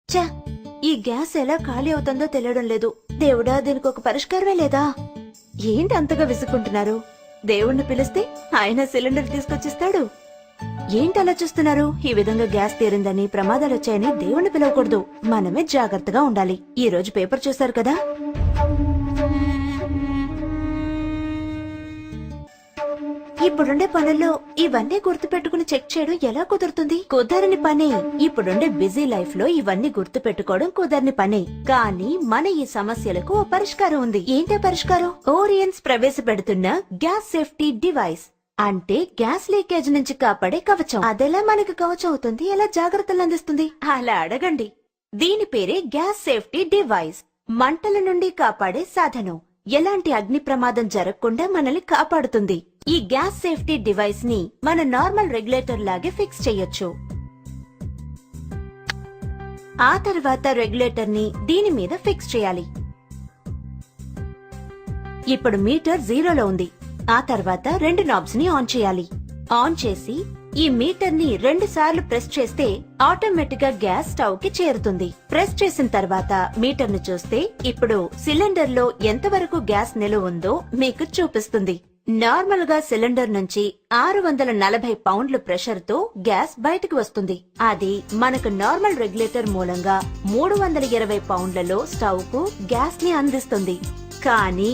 ఛ! ఈ గ్యాస్ ఎలా ఖాళీ అవుతుందో తెలియడం లేదు. దేవుడా, దీనికి ఒక పరిష్కారమే లేదా? ఏంటి అంతగా విసుక్కుంటున్నారు? దేవుణ్ణి పిలిస్తే ఆయన సిలిండర్ తీసుకొచ్చిస్తాడు. ఏంటి అలా చూస్తున్నారు? ఈ విధంగా గ్యాస్ తీరిందని, ప్రమాదాలొచ్చాయని దేవుణ్ణి పిలవకూడదు. మనమే జాగ్రత్తగా ఉండాలి. ఈ రోజు పేపర్ చూశారు కదా? ఇప్పుడుండే పనుల్లో ఇవన్నీ గుర్తుపెట్టుకుని చెక్ చేయడం ఎలా కుదురుతుంది? కుదరని పనే. ఇప్పుడుండే బిజీ లైఫ్ లో ఇవన్నీ గుర్తు పెట్టుకోవడం కుదరని పనే. కానీ మన ఈ సమస్యలకు ఓ పరిష్కారం ఉంది. ఏంటో పరిష్కారం? ఓరియన్స్ ప్రవేశపెడుతున్న గ్యాస్ సేఫ్టీ డివైస్. అంటే గ్యాస్ లీకేజ్ నుంచి కాపాడే కవచం. అదెలా మనకు కవచం అవుతుంది? ఎలా జాగ్రత్తలు అందిస్తుంది? అలా అడగండి. దీని పేరే గ్యాస్ సేఫ్టీ డివైస్. మంటల నుండి కాపాడే సాధనం. ఎలాంటి అగ్ని ప్రమాదం జరగకుండా మనల్ని కాపాడుతుంది. ఈ గ్యాస్ సేఫ్టీ డివైస్ ని మన నార్మల్ రెగ్యులేటర్ లాగే ఫిక్స్ చేయొచ్చు. ఆ తర్వాత రెగ్యులేటర్ ని దీని మీద ఫిక్స్ చేయాలి. ఇప్పుడు మీటర్ 0లో ఉంది. ఆ తర్వాత 2 నాబ్స్ ని ఆన్ చేయాలి. ఆన్ చేసి ఈ మీటర్ ని 2 సార్లు ప్రెస్ చేస్తే ఆటోమేటిక్ గా గ్యాస్ స్టవ్ కి చేరుతుంది. ప్రెస్ చేసిన తర్వాత మీటర్ ని చూస్తే ఇప్పుడు సిలిండర్ లో ఎంతవరకు గ్యాస్ నిలువ ఉందో మీకు చూపిస్తుంది. నార్మల్ గా సిలిండర్ నుంచి 640 పౌండ్ల ప్రెషర్ తో గ్యాస్ బయటకు వస్తుంది. అది మనకు నార్మల్ రెగ్యులేటర్ మూలంగా 320 పౌండ్లలో స్టవ్ కు గ్యాస్ ని అందిస్తుంది. కానీ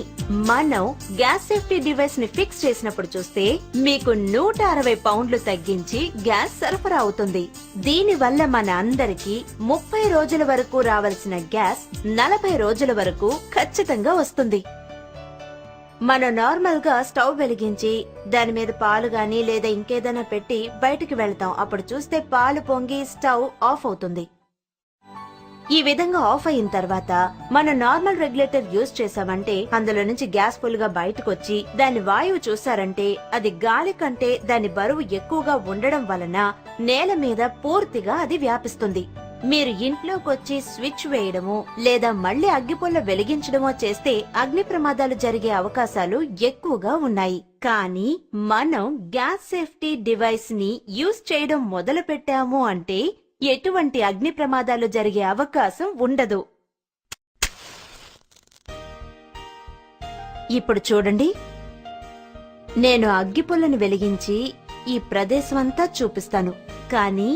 మనం గ్యాస్ సేఫ్టీ డివైస్ ని ఫిక్స్ చేసినప్పుడు చూస్తే మీకు 160 పౌండ్లు తగ్గించి గ్యాస్ సరఫరా అవుతుంది. దీని వల్ల మన అందరికీ 30 రోజుల వరకు రావాల్సిన గ్యాస్ 40 రోజుల వరకు ఖచ్చితంగా వస్తుంది. మనం నార్మల్ గా స్టవ్ వెలిగించి దాని మీద పాలు గాని లేదా ఇంకేదైనా పెట్టి బయటికి వెళ్తాం. అప్పుడు చూస్తే పాలు పొంగి స్టవ్ ఆఫ్ అవుతుంది. ఈ విధంగా ఆఫ్ అయిన తర్వాత మనం నార్మల్ రెగ్యులేటర్ యూజ్ చేసామంటే అందులో నుంచి గ్యాస్ ఫుల్ గా బయటకు వచ్చి దాని వాయువు చూసారంటే అది గాలి కంటే దాని బరువు ఎక్కువగా ఉండడం వలన నేల మీద పూర్తిగా అది వ్యాపిస్తుంది. మీరు ఇంట్లోకొచ్చి స్విచ్ వేయడమో లేదా మళ్లీ అగ్గిపుల్ల వెలిగించడమో చేస్తే అగ్ని ప్రమాదాలు జరిగే అవకాశాలు ఎక్కువగా ఉన్నాయి. కానీ మనం గ్యాస్ సేఫ్టీ డివైస్ ని యూజ్ చేయడం మొదలు పెట్టాము అంటే ఎటువంటి అగ్ని ప్రమాదాలు జరిగే అవకాశం ఉండదు. ఇప్పుడు చూడండి, నేను అగ్గిపుల్లను వెలిగించి ఈ ప్రదేశమంతా చూపిస్తాను. కానీ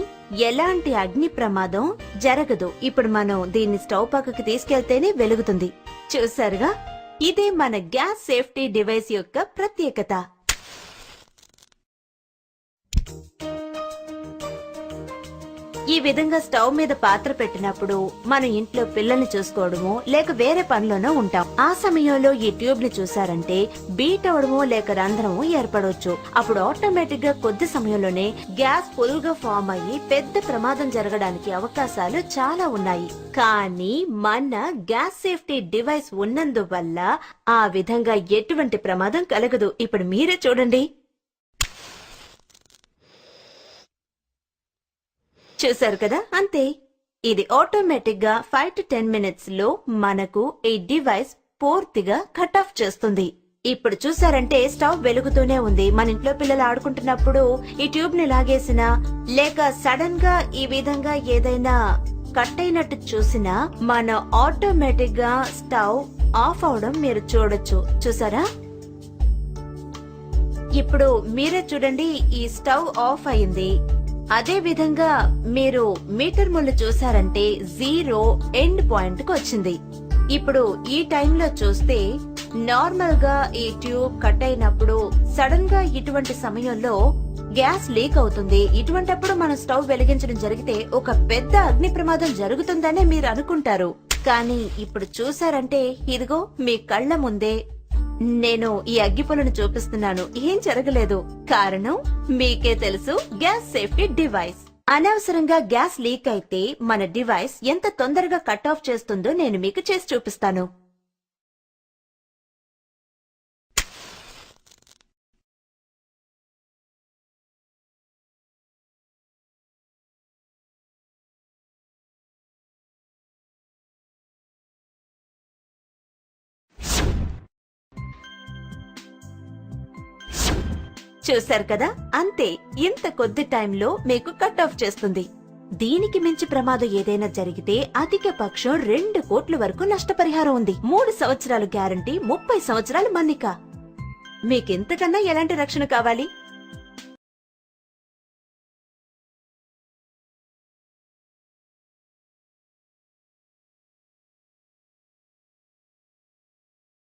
ఎలాంటి అగ్ని ప్రమాదం జరగదు. ఇప్పుడు మనం దీన్ని స్టవ్ పక్కకి తీసుకెళ్తేనే వెలుగుతుంది. చూసారుగా, ఇదే మన గ్యాస్ సేఫ్టీ డివైస్ యొక్క ప్రత్యేకత. ఈ విధంగా స్టవ్ మీద పాత్ర పెట్టినప్పుడు మనం ఇంట్లో పిల్లల్ని చూసుకోవడమో లేక వేరే పనిలోనో ఉంటాం. ఆ సమయంలో ఈ ట్యూబ్ ని చూసారంటే బీట్ అవడమో లేక రంధ్రమో ఏర్పడవచ్చు. అప్పుడు ఆటోమేటిక్ గా కొద్ది సమయంలోనే గ్యాస్ ఫుల్ గా ఫామ్ అయ్యి పెద్ద ప్రమాదం జరగడానికి అవకాశాలు చాలా ఉన్నాయి. కానీ మన గ్యాస్ సేఫ్టీ డివైస్ ఉన్నందువల్ల ఆ విధంగా ఎటువంటి ప్రమాదం కలగదు. ఇప్పుడు మీరే చూడండి. చూసారు కదా, అంతే. ఇది ఆటోమేటిక్ గా 5 to 10 మినిట్స్ లో మనకు ఈ డివైస్ పూర్తిగా కట్ ఆఫ్ చేస్తుంది. ఇప్పుడు చూసారంటే స్టవ్ వెలుగుతూనే ఉంది. మన ఇంట్లో పిల్లలు ఆడుకుంటున్నప్పుడు ఈ ట్యూబ్ ని లాగేసినా లేక సడన్ గా ఈ విధంగా ఏదైనా కట్ అయినట్టు చూసినా మన ఆటోమేటిక్ గా స్టవ్ ఆఫ్ అవడం మీరు చూడొచ్చు. చూసారా? ఇప్పుడు మీరే చూడండి, ఈ స్టవ్ ఆఫ్ అయింది. అదే విధంగా మీరు మీటర్ ముళ్ళు చూసారంటే 0 ఎండ్ పాయింట్ కు వచ్చింది. ఇప్పుడు ఈ టైంలో చూస్తే నార్మల్ గా ఈ ట్యూబ్ కట్ అయినప్పుడు సడన్ గా ఇటువంటి సమయంలో గ్యాస్ లీక్ అవుతుంది. ఇటువంటప్పుడు మనం స్టవ్ వెలిగించడం జరిగితే ఒక పెద్ద అగ్ని ప్రమాదం జరుగుతుందనే మీరు అనుకుంటారు. కానీ ఇప్పుడు చూసారంటే ఇదిగో మీ కళ్ల ముందే నేను ఈ అగ్గిపుల్లను చూపిస్తున్నాను. ఏం జరగలేదు. కారణం మీకే తెలుసు, గ్యాస్ సేఫ్టీ డివైస్. అనవసరంగా గ్యాస్ లీక్ అయితే మన డివైస్ ఎంత తొందరగా కట్ ఆఫ్ చేస్తుందో నేను మీకు చేసి చూపిస్తాను. చూశారు కదా, అంతే. ఇంత కొద్ది టైంలో మీకు కట్ ఆఫ్ చేస్తుంది. దీనికి మించి ప్రమాదం ఏదైనా జరిగితే అధిక పక్షం 2 కోట్ల వరకు నష్టపరిహారం ఉంది. 3 సంవత్సరాలు గ్యారంటీ, 30 సంవత్సరాలు మన్నిక. మీకింతకన్నా ఎలాంటి రక్షణ కావాలి?